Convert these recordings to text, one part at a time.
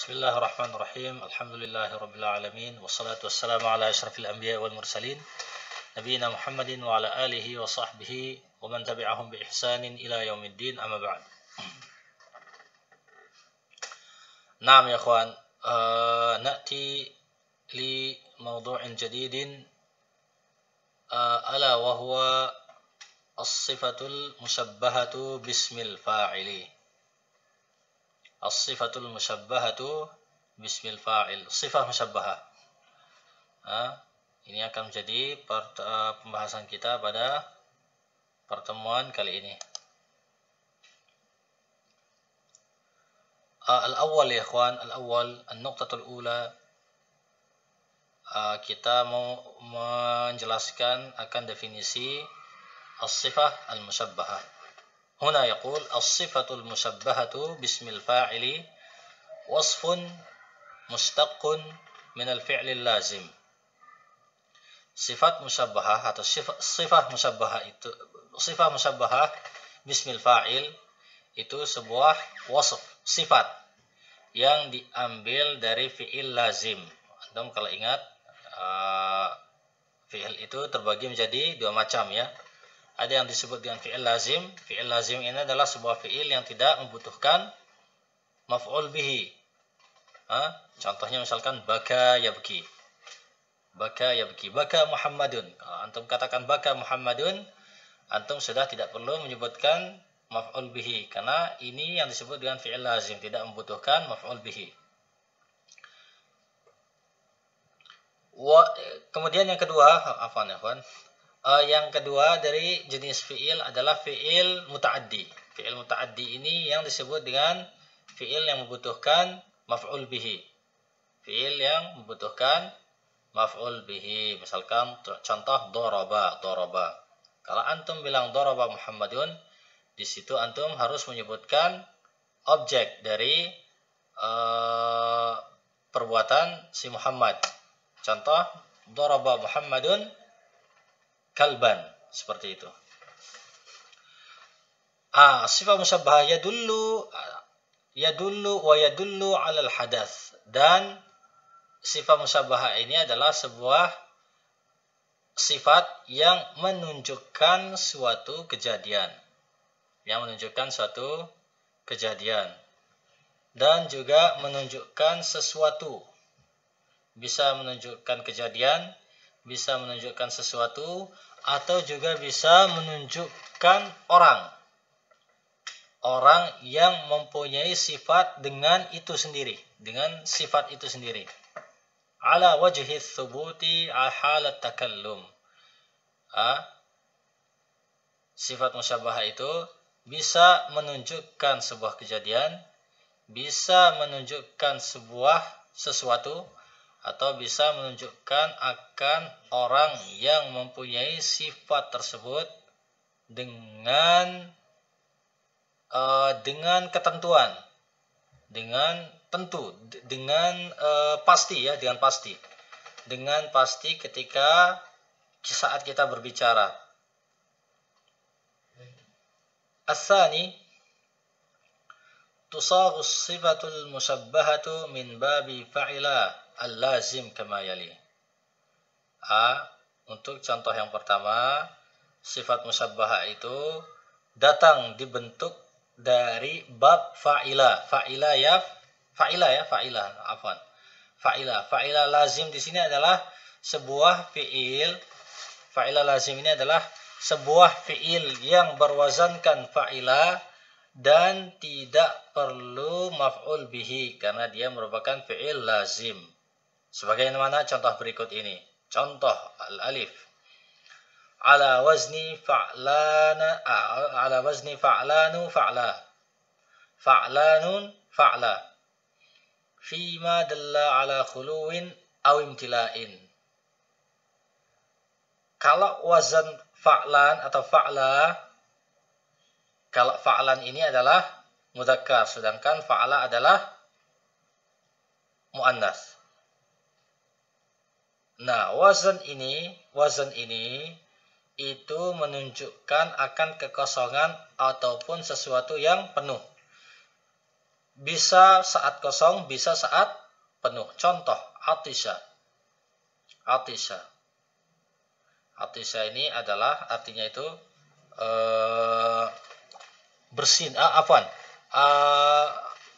Bismillahirrahmanirrahim. Alhamdulillahirabbil alamin wassalatu wassalamu ala asyrafil anbiya'i wal mursalin nabiyina Muhammadin wa ala alihi wa sahbihi wa man tabi'ahum bi ihsanin ila yaumiddin, amma ba'd. Naam ya ikhwan, na'ti li mawdu'in jadidin ala wa huwa as-sifatul musyabbahatu bismil fa'ili. As-sifatul musyabbahatu bismil fa'il. Sifat musyabbahah. Ini akan menjadi pembahasan kita pada pertemuan kali ini. Al-awwal ya ikhwan, al-awwal, an-nuqtatul ula. Kita mau menjelaskan akan definisi as-sifah al-musyabbahah. هنا يقول الصفة المشبهة باسم الفاعل وصف مشتق من الفعل اللازم. Sifat musyabbahah atau sifat musyabbahah itu, sifat musyabbahah bismil fa'il itu sebuah wasf, sifat yang diambil dari fi'il lazim. Antum kalau ingat, fi'il itu terbagi menjadi dua macam ya. Ada yang disebut dengan fi'il lazim. Fi'il lazim ini adalah sebuah fi'il yang tidak membutuhkan maf'ul bihi. Contohnya misalkan baka yabki. Baka yabki. Baka Muhammadun. Kalau antum katakan baka Muhammadun, antum sudah tidak perlu menyebutkan maf'ul bihi. Karena ini yang disebut dengan fi'il lazim. Tidak membutuhkan maf'ul bihi. Kemudian yang kedua, yang kedua dari jenis fi'il adalah fi'il muta'addi. Fi'il muta'addi ini yang disebut dengan fi'il yang membutuhkan maf'ul bihi. Fi'il yang membutuhkan maf'ul bihi. Misalkan contoh daraba, daraba. Kalau antum bilang daraba Muhammadun, di situ antum harus menyebutkan objek dari perbuatan si Muhammad. Contoh daraba Muhammadun kalban, seperti itu. Sifat musyabbahah yadullu wa yadullu 'alal hadath. Dan sifat musyabbahah ini adalah sebuah sifat yang menunjukkan suatu kejadian. Yang menunjukkan suatu kejadian. Dan juga menunjukkan sesuatu. Bisa menunjukkan kejadian, bisa menunjukkan sesuatu, atau juga bisa menunjukkan orang. Orang yang mempunyai sifat dengan itu sendiri, dengan sifat itu sendiri. Ala wajhi thubuti halat takallum. Sifat musyabbahah itu bisa menunjukkan sebuah kejadian, bisa menunjukkan sebuah sesuatu, atau bisa menunjukkan akan orang yang mempunyai sifat tersebut dengan ketentuan, dengan tentu, dengan pasti ya, dengan pasti ketika saat kita berbicara. As-tsani tusaghu as-sifatul musyabbahatu min babi fa'ila al-lazim kama yali. Untuk contoh yang pertama, sifat musyabbahah itu datang dibentuk dari bab fa'ila. Fa'ila lazim di sini adalah sebuah fi'il. Fa'ila lazim ini adalah sebuah fi'il yang berwazankan fa'ila dan tidak perlu maf'ul bihi karena dia merupakan fi'il lazim. Sebagaimana contoh berikut ini. Contoh al-alif. Ala wazni fa'lanu fa'la. Fa'lanun fa'la. Fima dalla ala khuluwin aw imtila'in. Kalau wazan fa'lan atau fa'la, kalau fa'lan ini adalah mudzakkar, sedangkan fa'la adalah muannas. Nah, wazan ini itu menunjukkan akan kekosongan ataupun sesuatu yang penuh. bisa saat kosong, bisa saat penuh. Contoh, atisha. Atisha. Atisha ini adalah artinya itu bersin,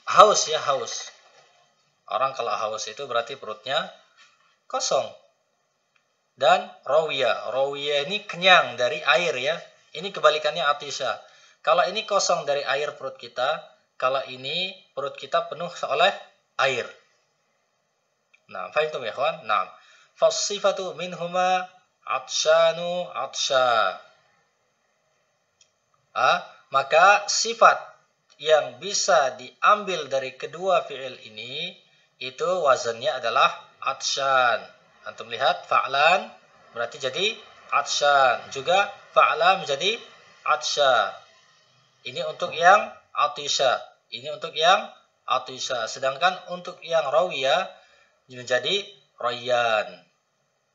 haus ya, haus. Orang kalau haus itu berarti perutnya kosong. Dan rawiya. Rawiya ini kenyang dari air ya. Ini kebalikannya atisha. Kalau ini kosong dari air perut kita, kalau ini perut kita penuh oleh air. Nah, fahimtum ya kawan? Nah, fasifatu minhuma atshanu atsha. Maka sifat yang bisa diambil dari kedua fi'il ini itu wazannya adalah atshan. Antum lihat fa'lan berarti jadi atshan. Juga fa'la menjadi atsha. Ini untuk yang atisha. Ini untuk yang atisha. Sedangkan untuk yang rawiya menjadi rayyan.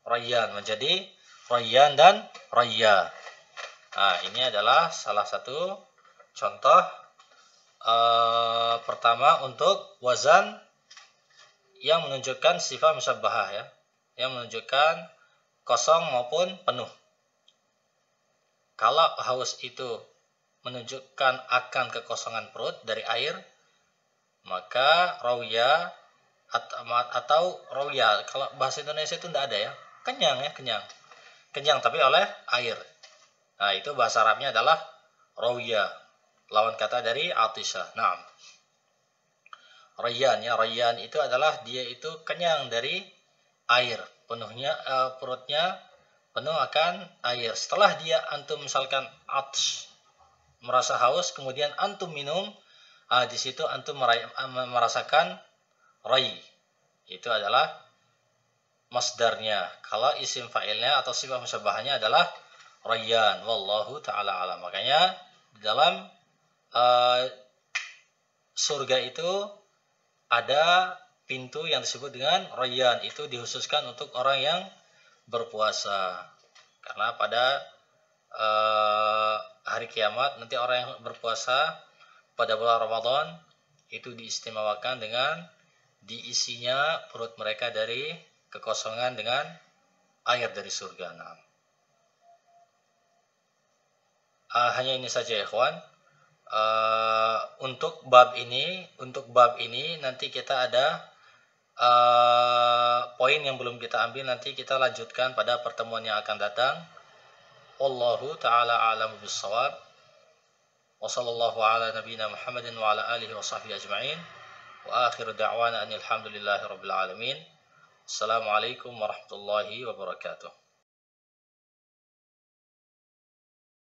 Rayyan menjadi rayyan dan rayya. Nah, ini adalah salah satu contoh pertama untuk wazan yang menunjukkan sifat musyabbahah ya. Yang menunjukkan kosong maupun penuh. Kalau haus itu menunjukkan akan kekosongan perut dari air, maka rawiya atau rawiya, kalau bahasa Indonesia itu tidak ada ya, kenyang ya, kenyang tapi oleh air. Nah, itu bahasa Arabnya adalah rawiya, lawan kata dari atisha. Nah, rayyan ya, rayyan itu adalah dia itu kenyang dari air, penuhnya perutnya penuh akan air. Setelah dia antum misalkan merasa haus, kemudian antum minum, di situ antum merasakan ray. Itu adalah masdarnya. Kalau isim fa'ilnya atau sifat musyabahahnya adalah rayyan. Wallahu ta'ala alam. Makanya di dalam surga itu ada pintu yang disebut dengan rayyan. Itu dikhususkan untuk orang yang berpuasa. Karena pada hari kiamat nanti orang yang berpuasa pada bulan Ramadan itu diistimewakan dengan diisinya perut mereka dari kekosongan dengan air dari surga. Nah, hanya ini saja ya ikhwan. Untuk bab ini nanti kita ada poin yang belum kita ambil, nanti kita lanjutkan pada pertemuan yang akan datang. Wallahu ta'ala a'lamu bis-shawab. Wa sallallahu ala nabiyyina Muhammadin wa ala alihi wa sahbihi ajma'in. Wa akhiru da'wana anil hamdulillahi rabbil alamin. Assalamualaikum warahmatullahi wabarakatuh.